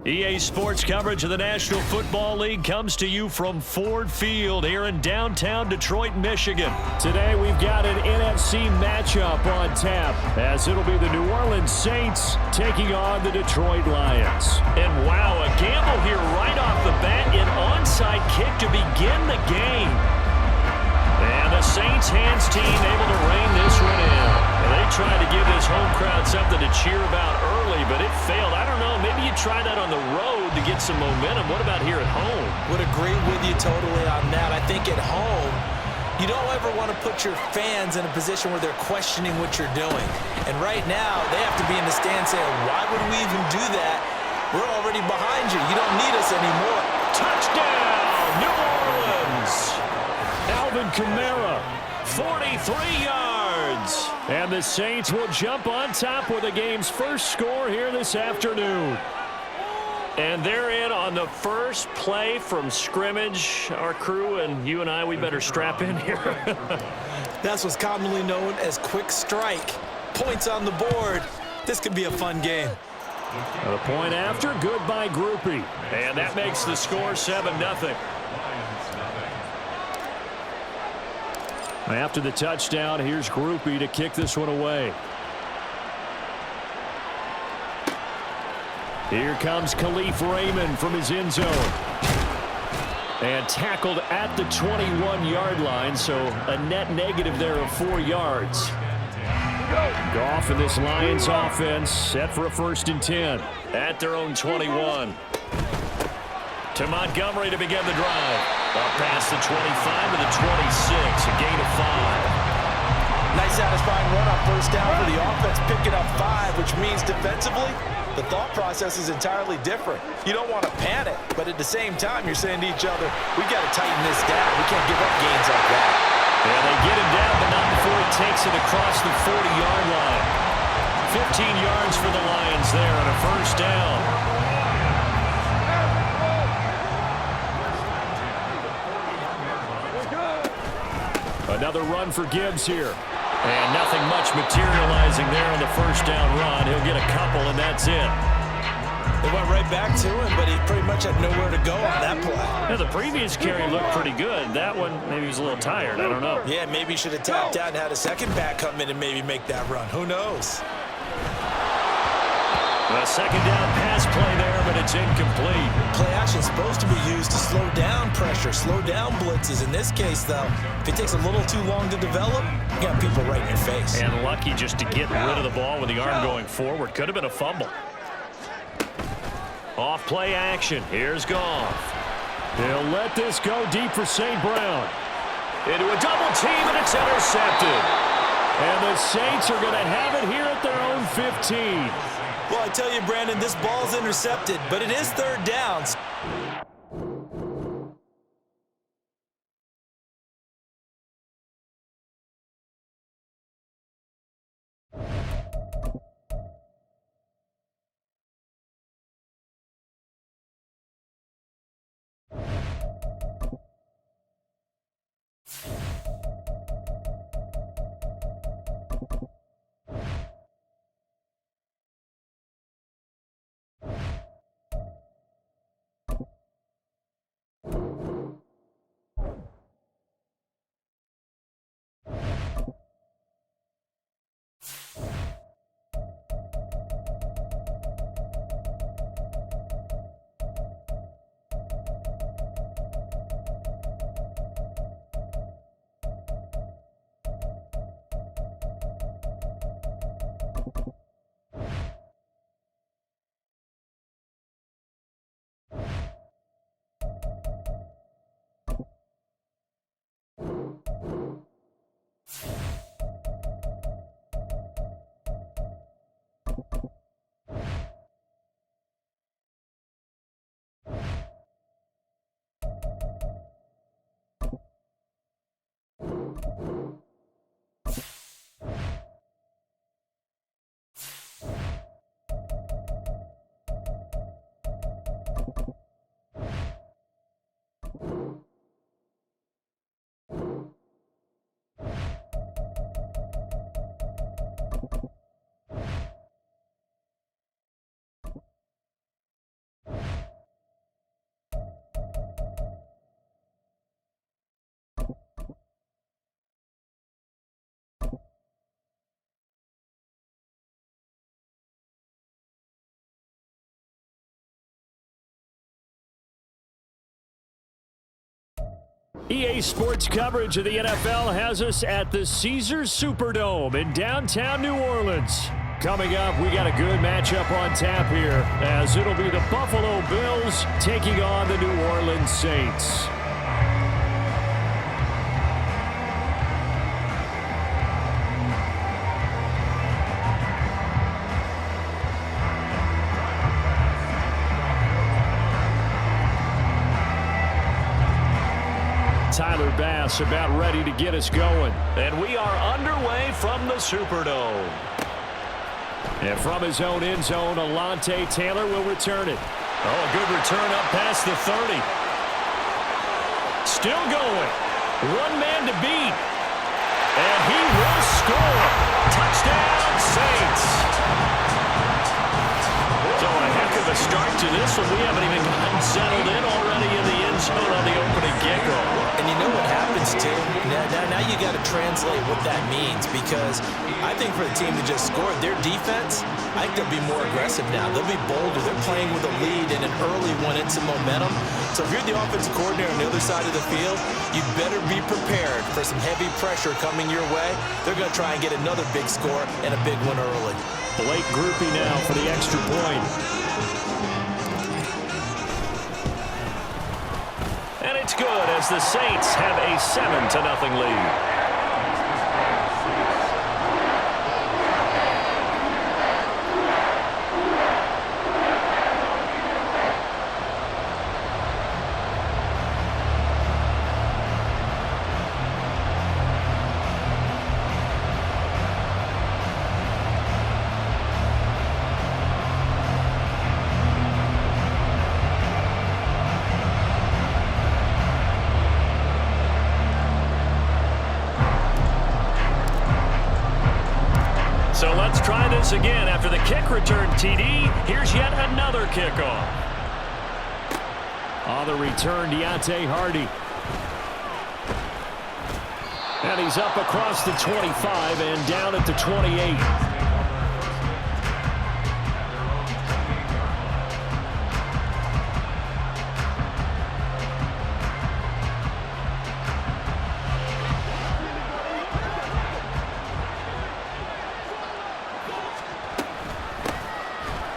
EA Sports coverage of the National Football League comes to you from Ford Field here in downtown Detroit, Michigan. Today we've got an NFC matchup on tap as it'll be the New Orleans Saints taking on the Detroit Lions. And wow, a gamble here right off the bat, an onside kick to begin the game. And the Saints hands team able to rein this one in. And they tried to give this home crowd something to cheer about early, but it failed. I don't know, maybe you try that on the road to get some momentum. What about here at home? Would agree with you totally on that. I think at home, you don't ever want to put your fans in a position where they're questioning what you're doing. And right now, they have to be in the stand saying, why would we even do that? We're already behind you. You don't need us anymore. Touchdown, New Orleans! Alvin Kamara, 43 yards. And the Saints will jump on top with the game's first score here this afternoon. And they're in on the first play from scrimmage. Our crew and you and I, we better strap in here. That's what's commonly known as quick strike. Points on the board. This could be a fun game. The point after, good by Groupie. And that makes the score 7-0. After the touchdown, here's Groupie to kick this one away. Here comes Khalif Raymond from his end zone. And tackled at the 21-yard line, so a net negative there of 4 yards. Goff and this Lions offense set for a 1st and 10 at their own 21. To Montgomery to begin the drive. Up past the 25 to the 26, a gain of 5. Nice satisfying run on first down for the offense, picking up 5, which means defensively, the thought process is entirely different. You don't want to panic, but at the same time, you're saying to each other, we got to tighten this down. We can't give up gains like that. Yeah, they get him down, but not before he takes it across the 40-yard line. 15 yards for the Lions there on a first down. Another run for Gibbs here. And nothing much materializing there on the first down run. He'll get a couple, and that's it. They went right back to him, but he pretty much had nowhere to go on that play. Yeah, the previous carry looked pretty good. That one, maybe he was a little tired. I don't know. Yeah, maybe he should have tapped out and had a second back come in and maybe make that run. Who knows? A second down pass play there, but it's incomplete. Play action supposed to be used to slow down pressure, slow down blitzes. In this case, though, if it takes a little too long to develop, you got people right in your face. And lucky just to get rid of the ball with the arm going forward. Could have been a fumble. Off play action. Here's Goff. They'll let this go deep for St. Brown. Into a double team, and it's intercepted. And the Saints are going to have it here at their own 15. Well, I tell you, Brandon, this ball's intercepted, but it is 3rd down. EA Sports coverage of the NFL has us at the Caesars Superdome in downtown New Orleans. Coming up, we got a good matchup on tap here, as it'll be the Buffalo Bills taking on the New Orleans Saints. Tyler Bass about ready to get us going. And we are underway from the Superdome. And from his own end zone, Alontae Taylor will return it. Oh, a good return up past the 30. Still going. One man to beat. And he will score. Touchdown, Saints. So a heck of a start to this one. We haven't even gotten settled in already in the end zone on the opening kickoff. And you know what happens, too? Now you got to translate what that means, because I think for the team to just score, their defense, I think they'll be more aggressive now. They'll be bolder. They're playing with a lead and an early one and some momentum. So if you're the offensive coordinator on the other side of the field, you better be prepared for some heavy pressure coming your way. They're going to try and get another big score and a big one early. Blake Groupie now for the extra point. And it's good as the Saints have a 7-0 lead. So let's try this again. After the kick return TD, here's yet another kickoff. On the return, Deontay Hardy. And he's up across the 25 and down at the 28.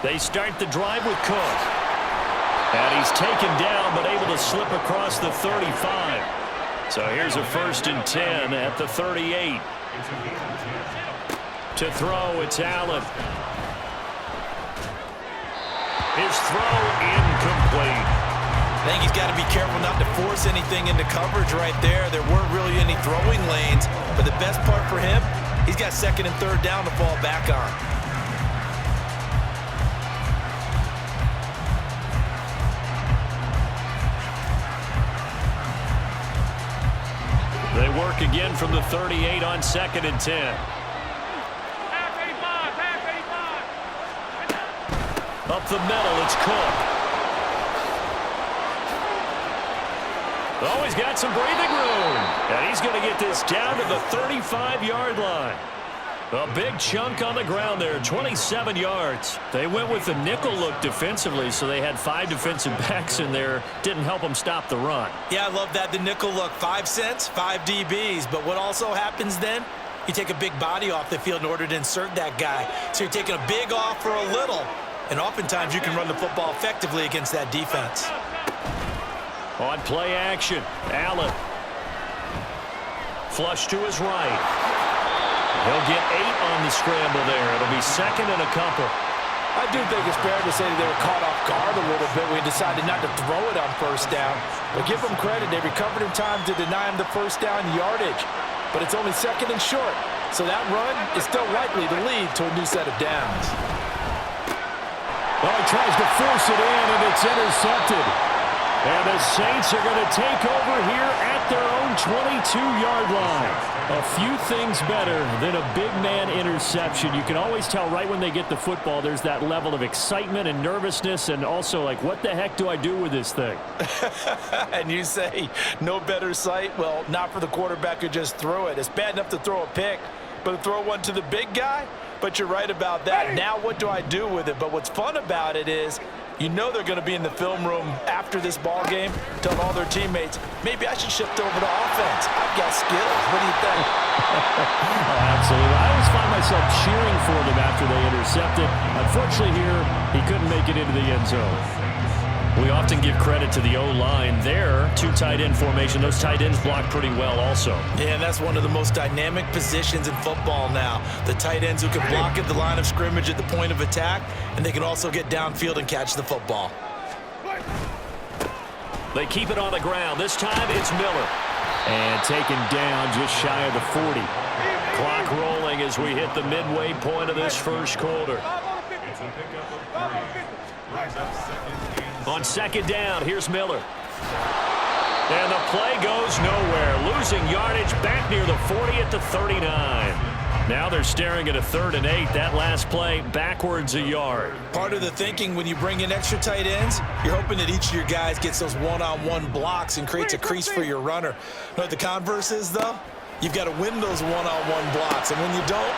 They start the drive with Cook. And he's taken down, but able to slip across the 35. So here's a 1st and 10 at the 38. To throw, it's Allen. His throw incomplete. I think he's got to be careful not to force anything into coverage right there. There weren't really any throwing lanes. But the best part for him, he's got 2nd and 3rd down to fall back on. They work again from the 38 on 2nd and 10. Up the middle, it's Cook. Oh, he's got some breathing room. And he's going to get this down to the 35-yard line. A big chunk on the ground there, 27 yards. They went with the nickel look defensively, so they had 5 defensive backs in there. Didn't help them stop the run. Yeah, I love that, the nickel look. 5 cents, 5 DBs. But what also happens then? You take a big body off the field in order to insert that guy. So you're taking a big off for a little. And oftentimes you can run the football effectively against that defense. On play action, Allen. Flush to his right. He'll get 8 on the scramble there. It'll be 2nd and a couple. I do think it's fair to say that they were caught off guard a little bit when he decided not to throw it on 1st down. But give them credit. They recovered in time to deny him the 1st down yardage. But it's only 2nd and short. So that run is still likely to lead to a new set of downs. Well, he tries to force it in, and it's intercepted. And the Saints are going to take over here at their own 22-yard line. A few things better than a big man interception. You can always tell right when they get the football, there's that level of excitement and nervousness, and also like, what the heck do I do with this thing? And you say, no better sight? Well, not for the quarterback who just threw it. It's bad enough to throw a pick, but to throw one to the big guy? But you're right about that. Now what do I do with it? But what's fun about it is You know they're going to be in the film room after this ball game, telling all their teammates, maybe I should shift over to offense. I've got skills. What do you think? Oh, absolutely. I always find myself cheering for them after they intercept it. Unfortunately here, he couldn't make it into the end zone. We often give credit to the O-line there. Two tight end formation. Those tight ends block pretty well also. Yeah, and that's one of the most dynamic positions in football now. The tight ends who can block at the line of scrimmage at the point of attack, and they can also get downfield and catch the football. They keep it on the ground. This time it's Miller. And taken down just shy of the 40. Clock rolling as we hit the midway point of this first quarter. On second down, here's Miller. And the play goes nowhere. Losing yardage back near the 40 at the 39. Now they're staring at a 3rd and 8. That last play backwards a yard. Part of the thinking when you bring in extra tight ends, you're hoping that each of your guys gets those one-on-one blocks and creates a crease for your runner. You know what the converse is, though? You've got to win those one-on-one blocks, and when you don't,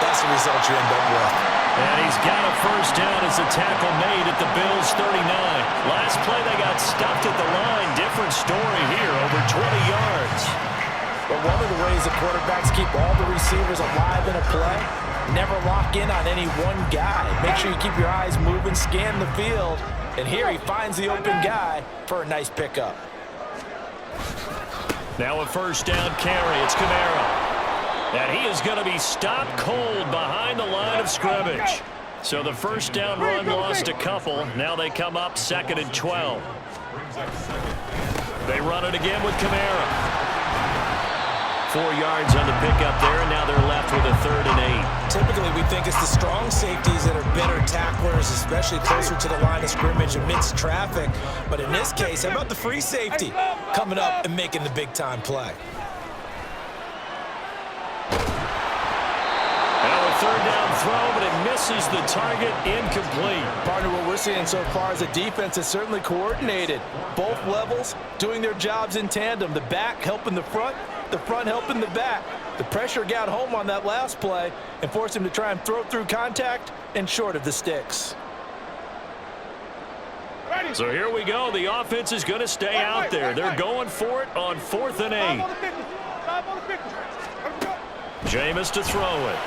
that's the result you end up with. And he's got a first down as the tackle made at the Bills' 39. Last play, they got stuffed at the line. Different story here, over 20 yards. Well, one of the ways the quarterbacks keep all the receivers alive in a play, never lock in on any one guy. Make sure you keep your eyes moving, scan the field. And here he finds the open guy for a nice pickup. Now a first down carry. It's Kamara. And he is going to be stopped cold behind the line of scrimmage. So the first down run lost a couple. Now they come up 2nd and 12. They run it again with Kamara. 4 yards on the pickup there, and now they're left with a 3rd and 8. Typically, we think it's the strong safeties that are better tacklers, especially closer to the line of scrimmage amidst traffic. But in this case, how about the free safety coming up and making the big-time play? Now a 3rd down throw, but it misses the target, incomplete. Partner, what we're seeing so far is the defense is certainly coordinated. Both levels doing their jobs in tandem. The back helping the front helping the back. The pressure got home on that last play and forced him to try and throw through contact and short of the sticks. So here we go. The offense is going to stay out there. They're going for it on 4th and 8. Jameis to throw it.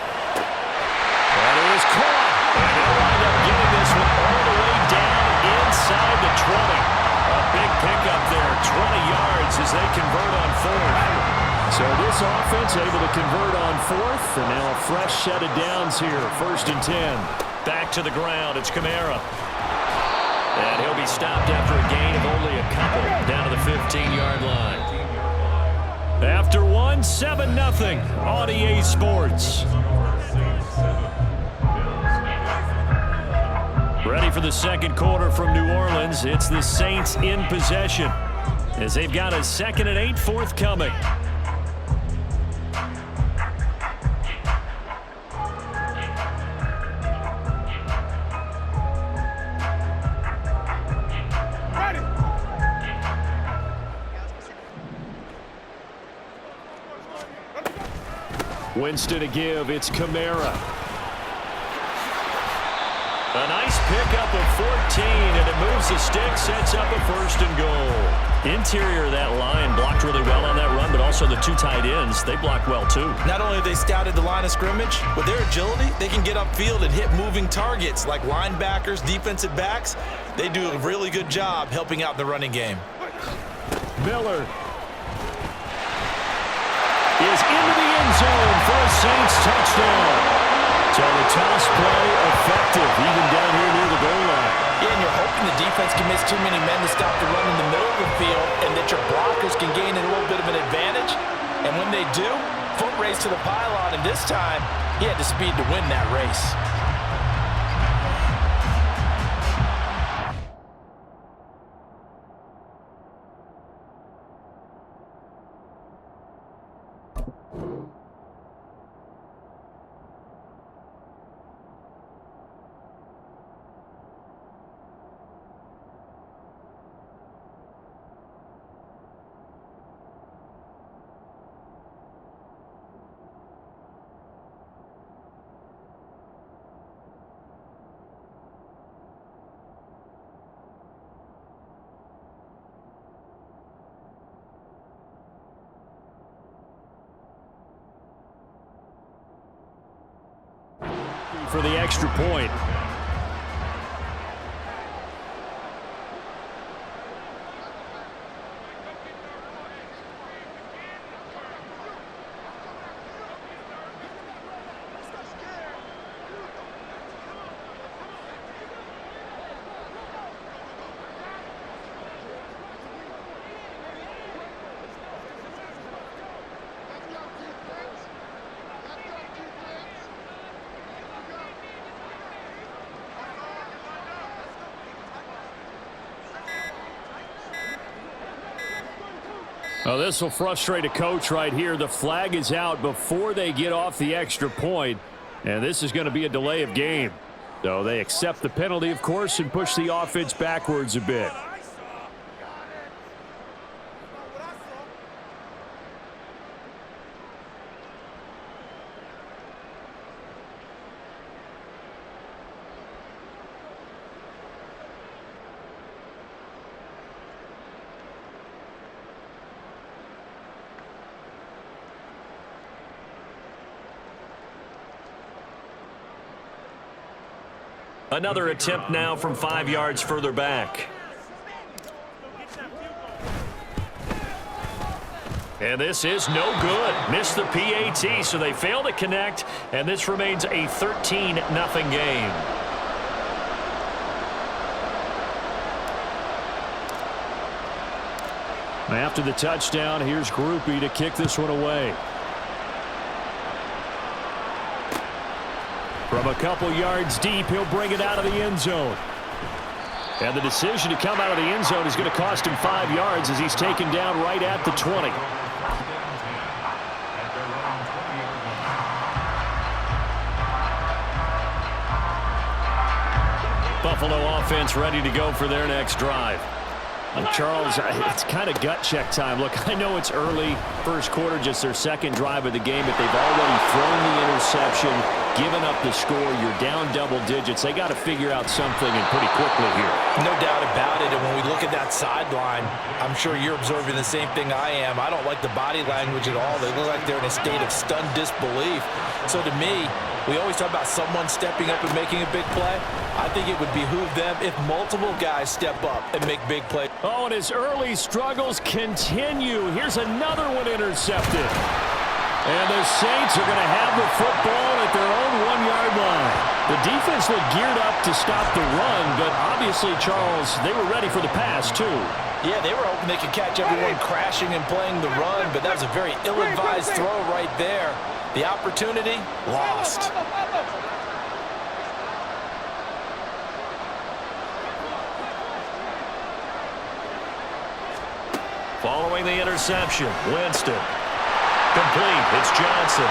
That is caught. And they'll wind up getting this one all the way down inside the 20. A big pickup there, 20 yards as they convert on 4th. So this offense able to convert on 4th, and now a fresh set of downs here. 1st and 10. Back to the ground. It's Kamara. And he'll be stopped after a gain of only a couple down to the 15-yard line. After one, 7-0 on EA Sports. Ready for the second quarter from New Orleans. It's the Saints in possession as they've got a 2nd and 8 forthcoming. Winston to give. It's Kamara. A nice pickup of 14, and it moves the stick, sets up a 1st and goal. Interior of that line blocked really well on that run, but also the two tight ends, they blocked well too. Not only have they scouted the line of scrimmage, with their agility, they can get upfield and hit moving targets like linebackers, defensive backs. They do a really good job helping out in the running game. Miller is into the end zone for a Saints touchdown. So the toss play effective, even down here near the goal line. Yeah, and you're hoping the defense can miss too many men to stop the run in the middle of the field and that your blockers can gain a little bit of an advantage. And when they do, foot race to the pylon, and this time, he had the speed to win that race. for the extra point. Oh, this will frustrate a coach right here. The flag is out before they get off the extra point, and this is going to be a delay of game. So they accept the penalty, of course, and push the offense backwards a bit. Another attempt now from 5 yards further back. And this is no good. Missed the PAT, so they fail to connect, and this remains a 13-0 game. After the touchdown, here's Groupie to kick this one away. From a couple yards deep, he'll bring it out of the end zone. And the decision to come out of the end zone is going to cost him 5 yards as he's taken down right at the 20. Buffalo offense ready to go for their next drive. Charles, it's kind of gut check time. Look, I know it's early, first quarter, just their second drive of the game, but they've already thrown the interception, given up the score. You're down double digits. They got to figure out something, and pretty quickly here. No doubt about it, and when we look at that sideline, I'm sure you're observing the same thing I am. I don't like the body language at all. They look like they're in a state of stunned disbelief. So to me, we always talk about someone stepping up and making a big play. I think it would behoove them if multiple guys step up and make big plays. Oh, and his early struggles continue. Here's another one intercepted. And the Saints are going to have the football at their own 1-yard line. The defense looked geared up to stop the run, but obviously, Charles, they were ready for the pass, too. Yeah, they were hoping they could catch everyone crashing and playing the run, but that was a very ill-advised throw right there. The opportunity, lost. Following the interception, Winston. Complete, it's Johnson.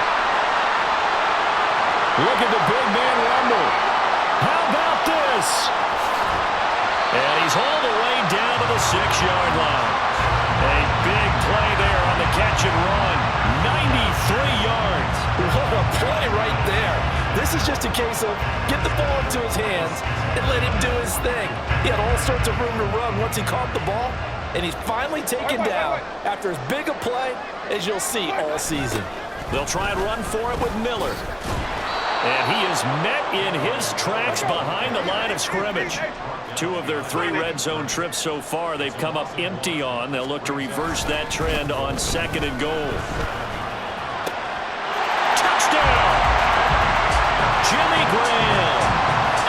Look at the big man rumble. How about this? And he's hauled away down to the 6-yard line. A big play there on the catch and run. 93 yards. What a play right there. This is just a case of get the ball into his hands and let him do his thing. He had all sorts of room to run once he caught the ball, and he's finally taken down after as big a play as you'll see all season. They'll try and run for it with Miller. And he is met in his tracks behind the line of scrimmage. 2 of their 3 red zone trips so far they've come up empty on. They'll look to reverse that trend on 2nd and goal. Touchdown! Jimmy Graham.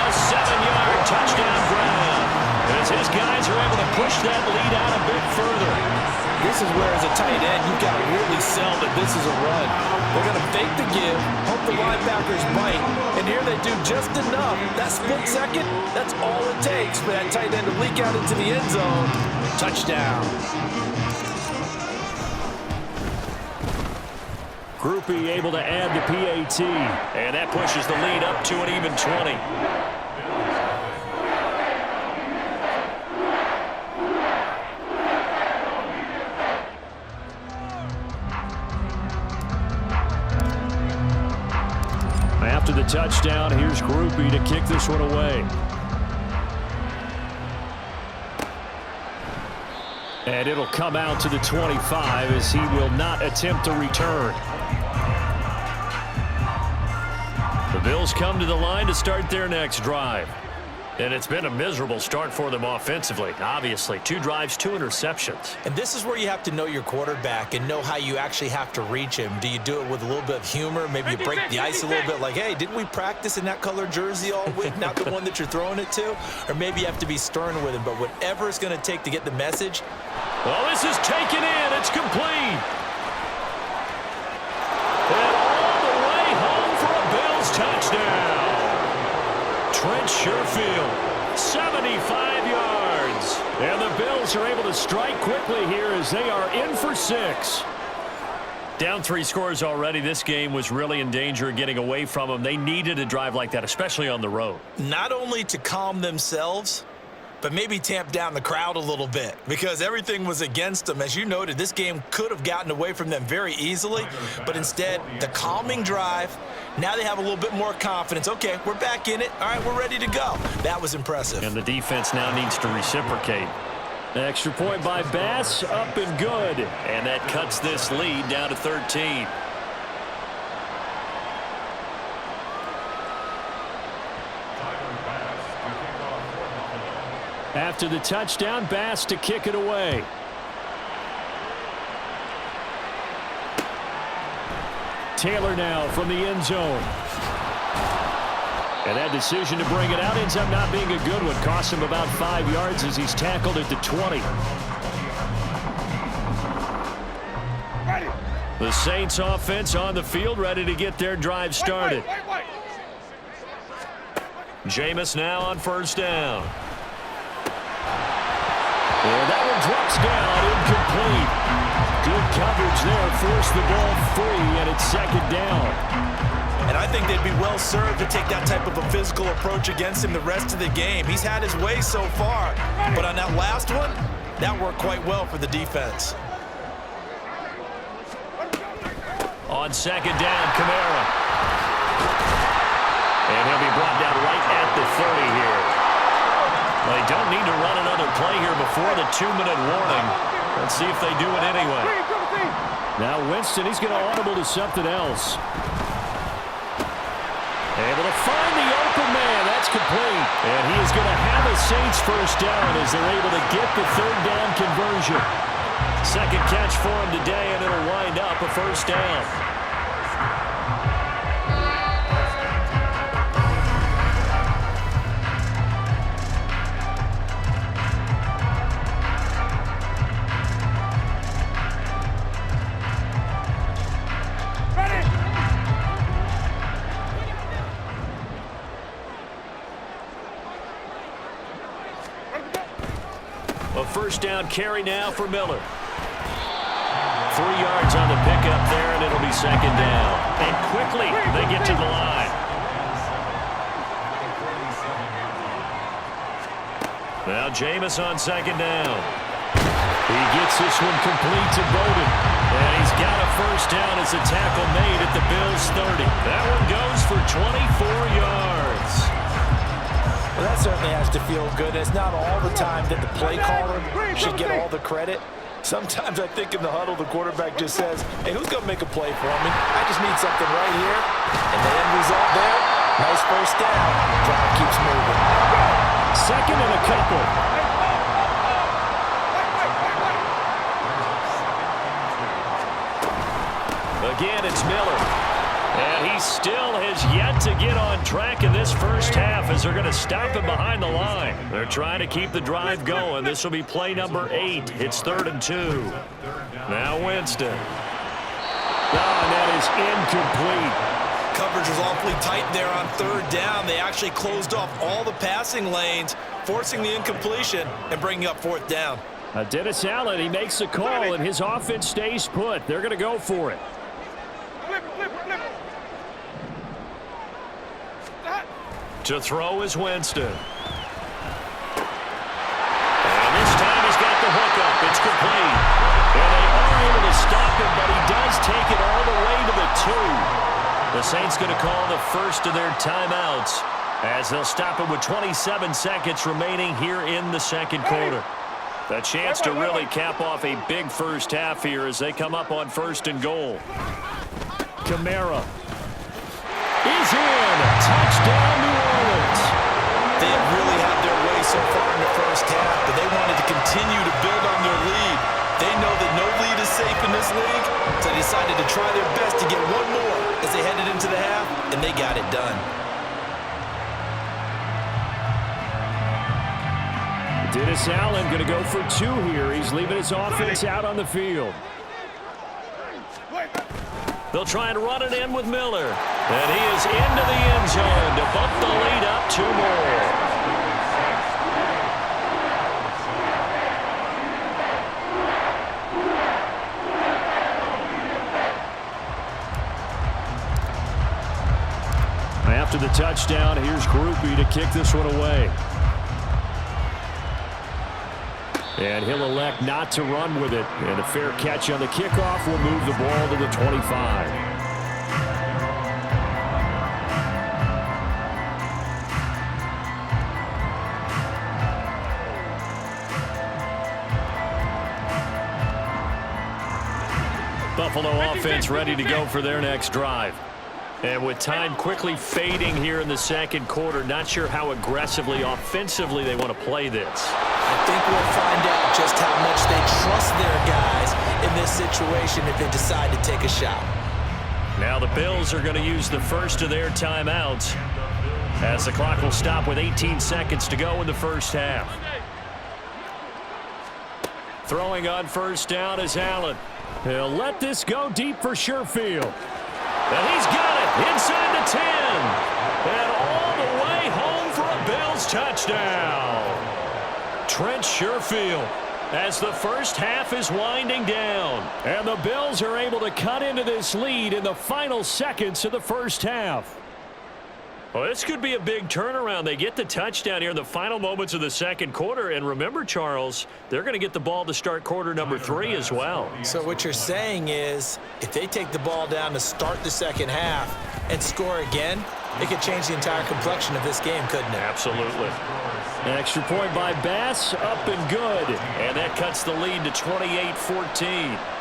A 7-yard touchdown grab. As his guys are able to push that lead out a bit further. This is where, as a tight end, you've got to really sell that this is a run. They're going to fake the give, hope the linebackers bite, and here they do just enough. That split second, that's all it takes for that tight end to leak out into the end zone. Touchdown. Groupie able to add the PAT, and that pushes the lead up to an even 20. After the touchdown, here's Groupie to kick this one away. And it'll come out to the 25 as he will not attempt to return. The Bills come to the line to start their next drive. And it's been a miserable start for them offensively. Obviously, 2 drives, 2 interceptions. And this is where you have to know your quarterback and know how you actually have to reach him. Do you do it with a little bit of humor? Maybe you break the ice a little bit like, hey, didn't we practice in that color jersey all week, not the one that you're throwing it to? Or maybe you have to be stern with him. But whatever it's going to take to get the message. Well, this is taken in. It's complete. And all the way home for a Bills touchdown. Trent Sherfield, 75 yards. And the Bills are able to strike quickly here as they are in for 6. Down 3 scores already. This game was really in danger of getting away from them. They needed a drive like that, especially on the road. Not only to calm themselves, but maybe tamp down the crowd a little bit because everything was against them. As you noted, this game could have gotten away from them very easily, but instead, the calming drive, now they have a little bit more confidence. Okay, we're back in it. All right, we're ready to go. That was impressive. And the defense now needs to reciprocate. Extra point by Bass, up and good. And that cuts this lead down to 13. After the touchdown, Bass to kick it away. Taylor now from the end zone. And that decision to bring it out ends up not being a good one. Cost him about 5 yards as he's tackled at the 20. The Saints offense on the field, ready to get their drive started. Jameis now on first down. And that one drops down, incomplete. Good coverage there, forced the ball free, and it's second down. And I think they'd be well served to take that type of a physical approach against him the rest of the game. He's had his way so far, but on that last one, that worked quite well for the defense. On second down, Kamara. And he'll be brought down right at the 30 here. They don't need to run another play here before the 2-minute warning. Let's see if they do it anyway. Now Winston, he's going to audible to something else. Able to find the open man. That's complete. And he is going to have a Saints first down as they're able to get the third down conversion. Second catch for him today, and it'll wind up a first down. A first down carry now for Miller. 3 yards on the pickup there, and it'll be second down. And quickly, they get to the line. Now Jameis on second down. He gets this one complete to Bowden. And he's got a first down as a tackle made at the Bills' 30. That one goes for 24 yards. Well, that certainly has to feel good. It's not all the time that the play caller should get all the credit. Sometimes I think in the huddle, the quarterback just says, hey, who's going to make a play for me? I just need something right here. And the end result there, nice first down. Drive keeps moving. Second and a couple. Again, it's Miller. And he still has yet to get on track in this first half as they're going to stop him behind the line. They're trying to keep the drive going. This will be play number 8. It's 3rd and 2. Now Winston. And that is incomplete. Coverage was awfully tight there on 3rd down. They actually closed off all the passing lanes, forcing the incompletion and bringing up 4th down. Dennis Allen, he makes the call, and his offense stays put. They're going to go for it. To throw is Winston. And this time he's got the hook up. It's complete. And they are able to stop him, but he does take it all the way to the 2. The Saints going to call the first of their timeouts as they'll stop it with 27 seconds remaining here in the second quarter. A chance to really cap off a big first half here as they come up on 1st and goal. Kamara is in. touchdown, New Orleans. They have really had their way so far in the first half, but they wanted to continue to build on their lead. They know that no lead is safe in this league, so they decided to try their best to get one more as they headed into the half, and they got it done. Dennis Allen going to go for 2 here. He's leaving his offense out on the field. They'll try and run it in with Miller. And he is into the end zone to bump the lead up 2 more. After the touchdown, here's Groupie to kick this one away. And he'll elect not to run with it. And a fair catch on the kickoff will move the ball to the 25. Buffalo offense ready to go for their next drive. And with time quickly fading here in the second quarter, not sure how aggressively, offensively they want to play this. I think we'll find out just how much they trust their guys in this situation if they decide to take a shot. Now the Bills are going to use the first of their timeouts as the clock will stop with 18 seconds to go in the first half. Throwing on first down is Allen. He'll let this go deep for Sherfield. And he's got it inside the 10. And all the way home for a Bills touchdown. Trent Sherfield as the first half is winding down. And the Bills are able to cut into this lead in the final seconds of the first half. Well, this could be a big turnaround. They get the touchdown here in the final moments of the second quarter. And remember, Charles, they're going to get the ball to start quarter number 3 as well. So what you're saying is if they take the ball down to start the second half and score again, it could change the entire complexion of this game, couldn't it? Absolutely. An extra point by Bass, up and good. And that cuts the lead to 28-14.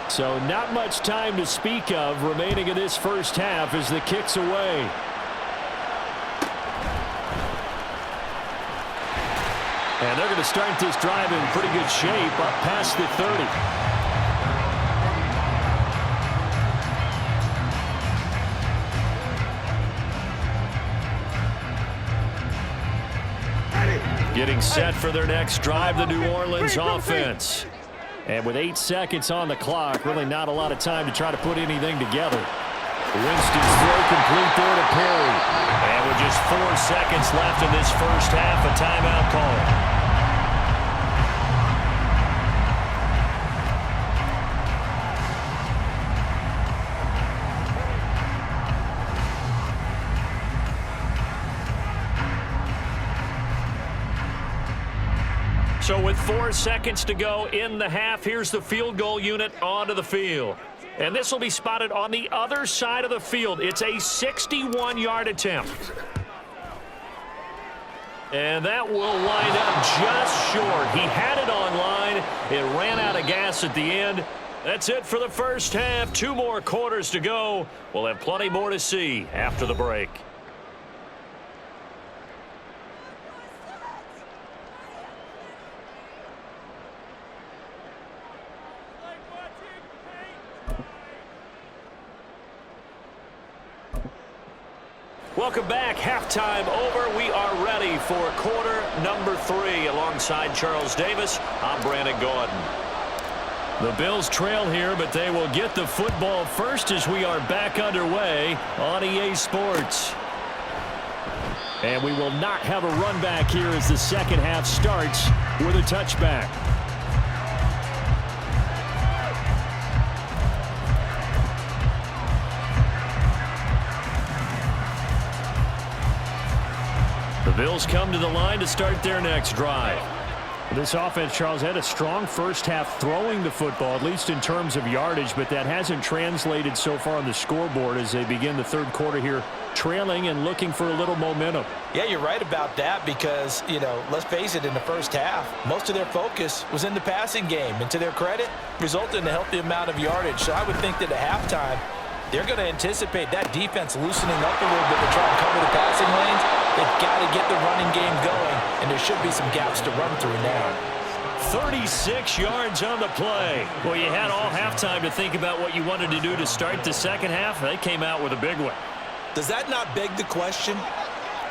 So not much time to speak of remaining in this first half as the kick's away. And they're going to start this drive in pretty good shape up past the 30. Getting set for their next drive, the New Orleans offense. And with 8 seconds on the clock, really not a lot of time to try to put anything together. Winston's throw complete there to Perry. And with just 4 seconds left in this first half, a timeout call. So with 4 seconds to go in the half, here's the field goal unit onto the field. And this will be spotted on the other side of the field. It's a 61-yard attempt. And that will line up just short. He had it on line. It ran out of gas at the end. That's it for the first half. 2 more quarters to go. We'll have plenty more to see after the break. Welcome back. Halftime over. We are ready for quarter number 3. Alongside Charles Davis, I'm Brandon Gordon. The Bills trail here, but they will get the football first as we are back underway on EA Sports. And we will not have a run back here as the second half starts with a touchback. The Bills come to the line to start their next drive. This offense, Charles, had a strong first half throwing the football, at least in terms of yardage, but that hasn't translated so far on the scoreboard as they begin the third quarter here, trailing and looking for a little momentum. Yeah, you're right about that because, let's face it, in the first half, most of their focus was in the passing game. And to their credit, resulted in a healthy amount of yardage. So I would think that at halftime, they're going to anticipate that defense loosening up a little bit to try and cover the passing lanes. They've got to get the running game going, and there should be some gaps to run through now. 36 yards on the play. Well, you had all halftime to think about what you wanted to do to start the second half. They came out with a big one. Does that not beg the question?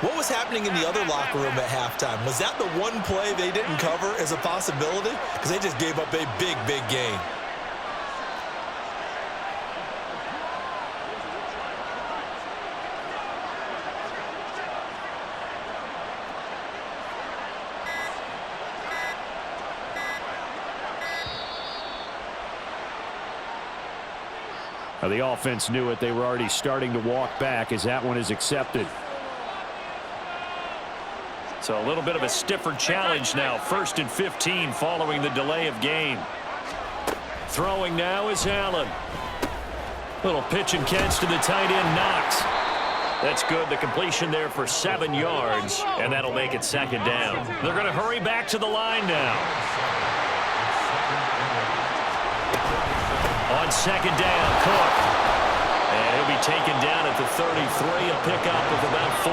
What was happening in the other locker room at halftime? Was that the one play they didn't cover as a possibility? Because they just gave up a big, big gain. Now, the offense knew it. They were already starting to walk back as that one is accepted. So a little bit of a stiffer challenge now. 1st and 15 following the delay of game. Throwing now is Allen. Little pitch and catch to the tight end, Knox. That's good. The completion there for 7 yards, and that'll make it second down. They're going to hurry back to the line now. On second down, Cook. And he'll be taken down at the 33, a pickup of about 4.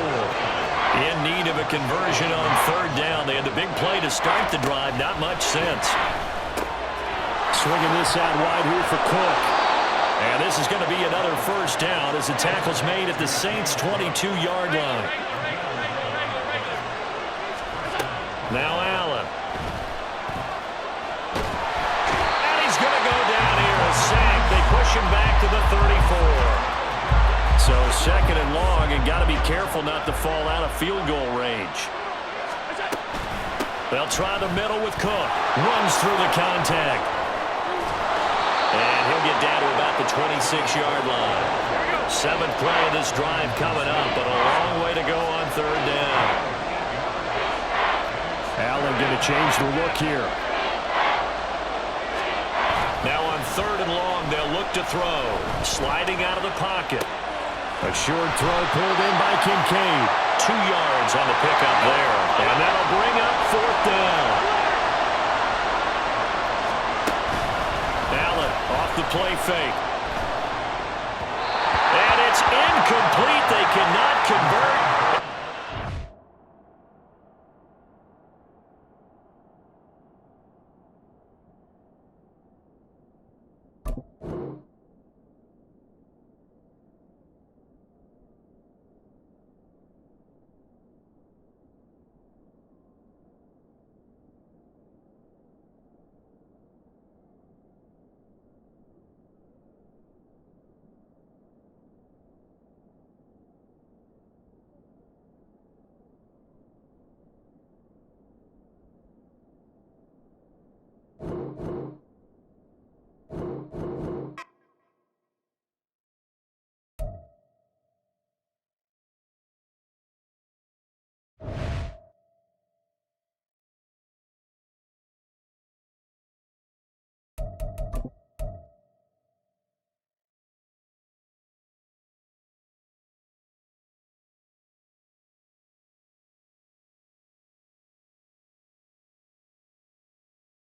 In need of a conversion on third down. They had the big play to start the drive. Not much since. Swinging this out wide here for Cook. And this is going to be another first down as the tackle's made at the Saints' 22-yard line. Now Allen. And he's going to go down here. A sack. They push him back to the 34. So second and long, and got to be careful not to fall out of field goal range. They'll try the middle with Cook. Runs through the contact. And he'll get down to about the 26-yard line. 7th play of this drive coming up, but a long way to go on third down. Allen going to change the look here. Now on 3rd and long, they'll look to throw. Sliding out of the pocket. A short throw pulled in by Kincaid. 2 yards on the pickup there. And that'll bring up 4th down. Allen off the play fake. And it's incomplete. They cannot convert.